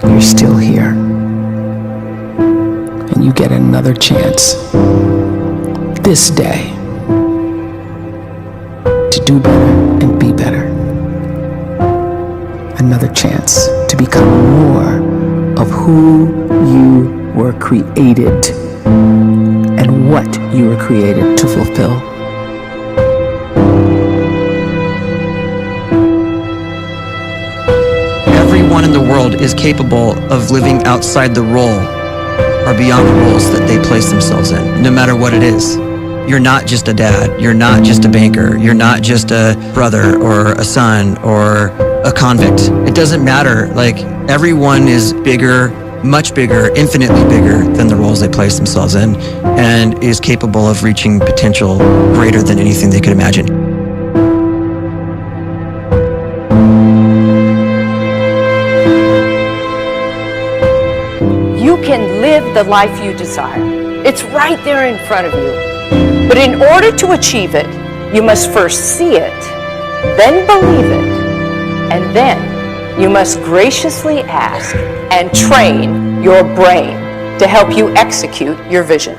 you're still here. And you get another chance this day to do better and be better. Another chance to become more of who you were created and what you were created to fulfill. Everyone in the world is capable of living outside the role or beyond the roles that they place themselves in, no matter what it is. You're not just a dad, you're not just a banker, you're not just a brother or a son or a convict. It doesn't matter. Like, everyone is bigger, much bigger, infinitely bigger than the roles they place themselves in, and is capable of reaching potential greater than anything they could imagine. You can live the life you desire. It's right there in front of you. But in order to achieve it, you must first see it, then believe it, and then you must graciously ask and train your brain to help you execute your vision.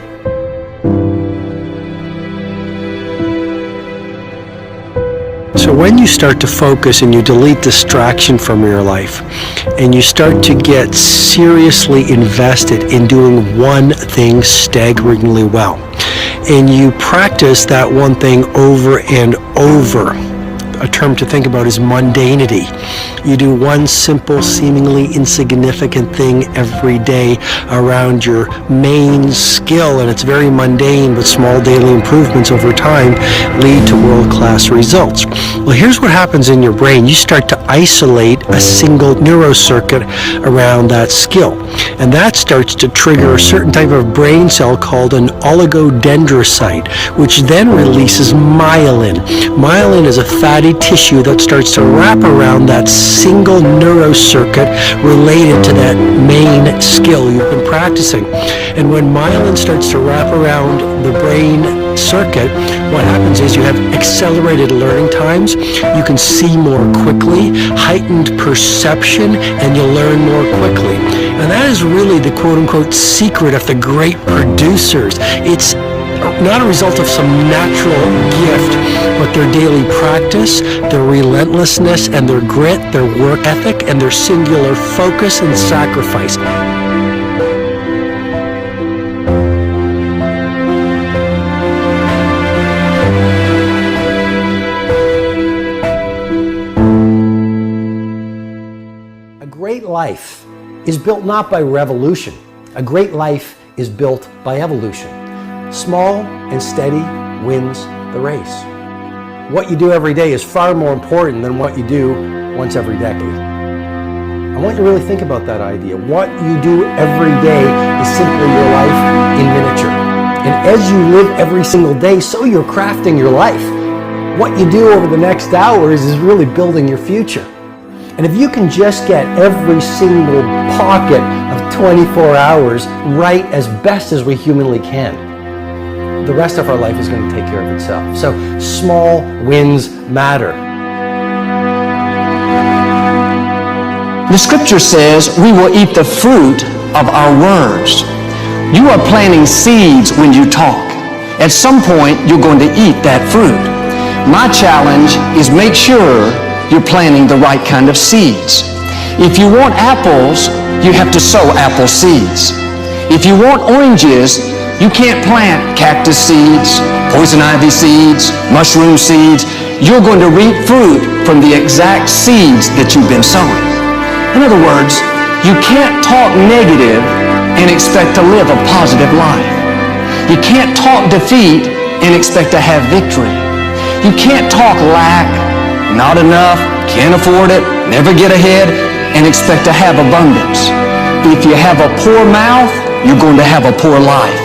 So when you start to focus and you delete distraction from your life, and you start to get seriously invested in doing one thing staggeringly well, and you practice that one thing over and over, a term to think about is mundanity. You do one simple, seemingly insignificant thing every day around your main skill, and it's very mundane, but small daily improvements over time lead to world-class results. Well, here's what happens in your brain. You start to isolate a single neurocircuit around that skill, and that starts to trigger a certain type of brain cell called an oligodendrocyte, which then releases myelin. Myelin is a fatty tissue that starts to wrap around that single neurocircuit related to that main skill you've been practicing. And when myelin starts to wrap around the brain circuit, what happens is you have accelerated learning times, you can see more quickly, heightened perception, and you'll learn more quickly. And that is really the quote-unquote secret of the great producers. It's not a result of some natural gift, but their daily practice, their relentlessness and their grit, their work ethic, and their singular focus and sacrifice. A great life is built not by revolution. A great life is built by evolution. Small and steady wins the race. What you do every day is far more important than what you do once every decade. I want you to really think about that idea. What you do every day is simply your life in miniature. And as you live every single day, so you're crafting your life. What you do over the next hours is really building your future. And if you can just get every single pocket of 24 hours right as best as we humanly can, the rest of our life is going to take care of itself. So small wins matter. The scripture says we will eat the fruit of our words. You are planting seeds when you talk. At some point, you're going to eat that fruit. My challenge is make sure you're planting the right kind of seeds. If you want apples, you have to sow apple seeds. If you want oranges, you can't plant cactus seeds, poison ivy seeds, mushroom seeds. You're going to reap fruit from the exact seeds that you've been sowing. In other words, you can't talk negative and expect to live a positive life. You can't talk defeat and expect to have victory. You can't talk lack, not enough, can't afford it, never get ahead, and expect to have abundance. If you have a poor mouth, you're going to have a poor life.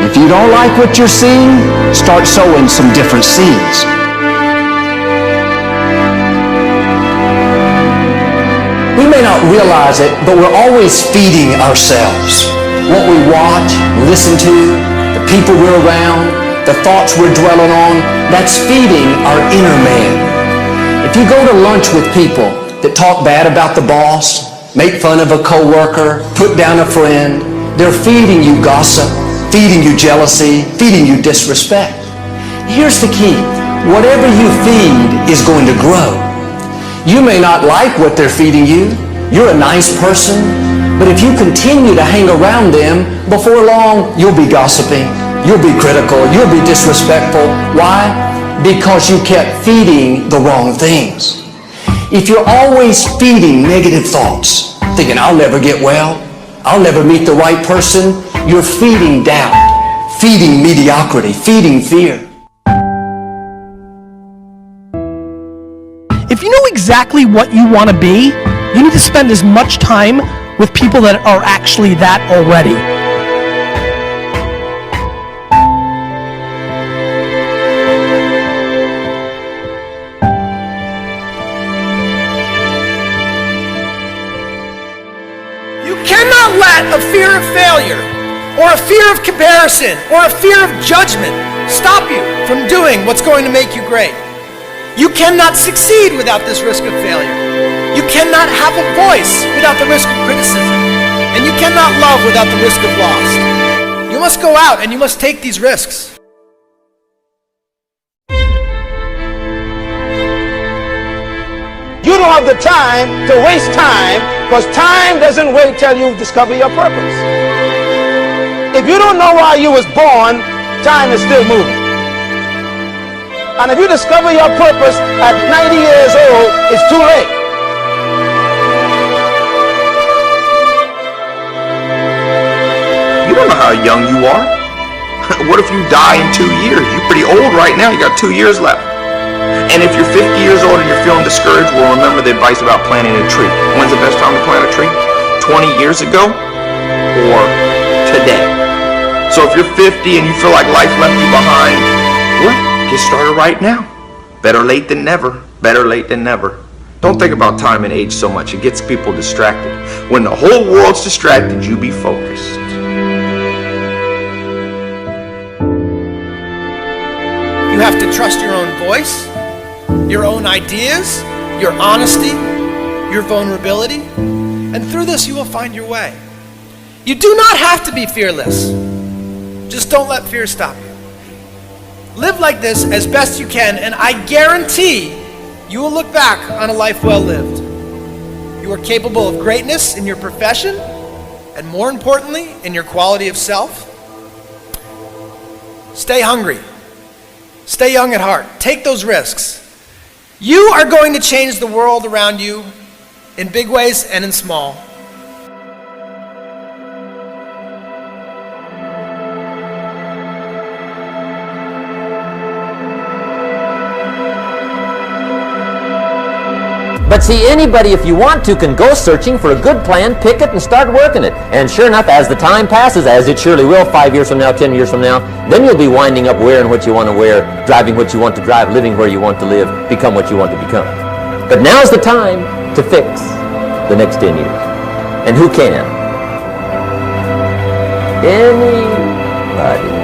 If you don't like what you're seeing, start sowing some different seeds. We may not realize it, but we're always feeding ourselves. What we watch, listen to, the people we're around, the thoughts we're dwelling on, that's feeding our inner man. If you go to lunch with people that talk bad about the boss, make fun of a coworker, put down a friend. They're feeding you gossip, feeding you jealousy, feeding you disrespect. Here's the key. Whatever you feed is going to grow. You may not like what they're feeding you. You're a nice person, but if you continue to hang around them, before long, you'll be gossiping, you'll be critical, you'll be disrespectful. Why? Because you kept feeding the wrong things. If you're always feeding negative thoughts, thinking, I'll never get well, I'll never meet the right person, you're feeding doubt, feeding mediocrity, feeding fear. If you know exactly what you want to be, you need to spend as much time with people that are actually that already. You cannot let a fear of failure, or a fear of comparison, or a fear of judgment stop you from doing what's going to make you great. You cannot succeed without this risk of failure. You cannot have a voice without the risk of criticism. And you cannot love without the risk of loss. You must go out and you must take these risks. You don't have the time to waste time, because time doesn't wait till you discover your purpose. If you don't know why you was born, time is still moving. And if you discover your purpose at 90 years old, it's too late. You don't know how young you are. What if you die in 2 years? You're pretty old right now. You got 2 years left. And if you're 50 years old and you're feeling discouraged, well, remember the advice about planting a tree. When's the best time to plant a tree? 20 years ago or today? So if you're 50 and you feel like life left you behind, well, get started right now. Better late than never. Better late than never. Don't think about time and age so much. It gets people distracted. When the whole world's distracted, you be focused. You have to trust your own voice, your own ideas, your honesty, your vulnerability, and through this you will find your way. You do not have to be fearless. Just don't let fear stop you. Live like this as best you can, and I guarantee you will look back on a life well lived. You are capable of greatness in your profession, and more importantly, in your quality of self. Stay hungry. Stay young at heart. Take those risks. You are going to change the world around you in big ways and in small. But see, anybody, if you want to, can go searching for a good plan, pick it, and start working it. And sure enough, as the time passes, as it surely will 5 years from now, 10 years from now, then you'll be winding up wearing what you want to wear, driving what you want to drive, living where you want to live, become what you want to become. But now's the time to fix the next 10 years. And who can? Anybody.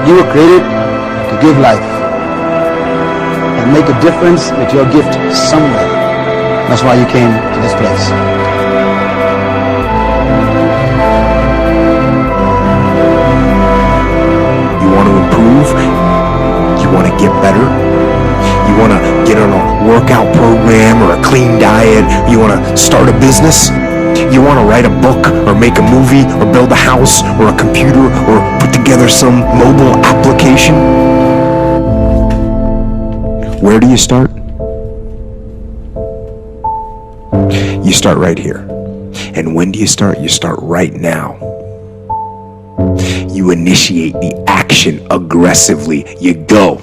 You were created to give life and make a difference with your gift somewhere. That's why you came to this place. You want to improve? You want to get better? You want to get on a workout program or a clean diet? You want to start a business? You want to write a book or make a movie or build a house or a computer or put together some mobile application? Where do you start? You start right here. And when do you start? You start right now. You initiate the action aggressively. You go.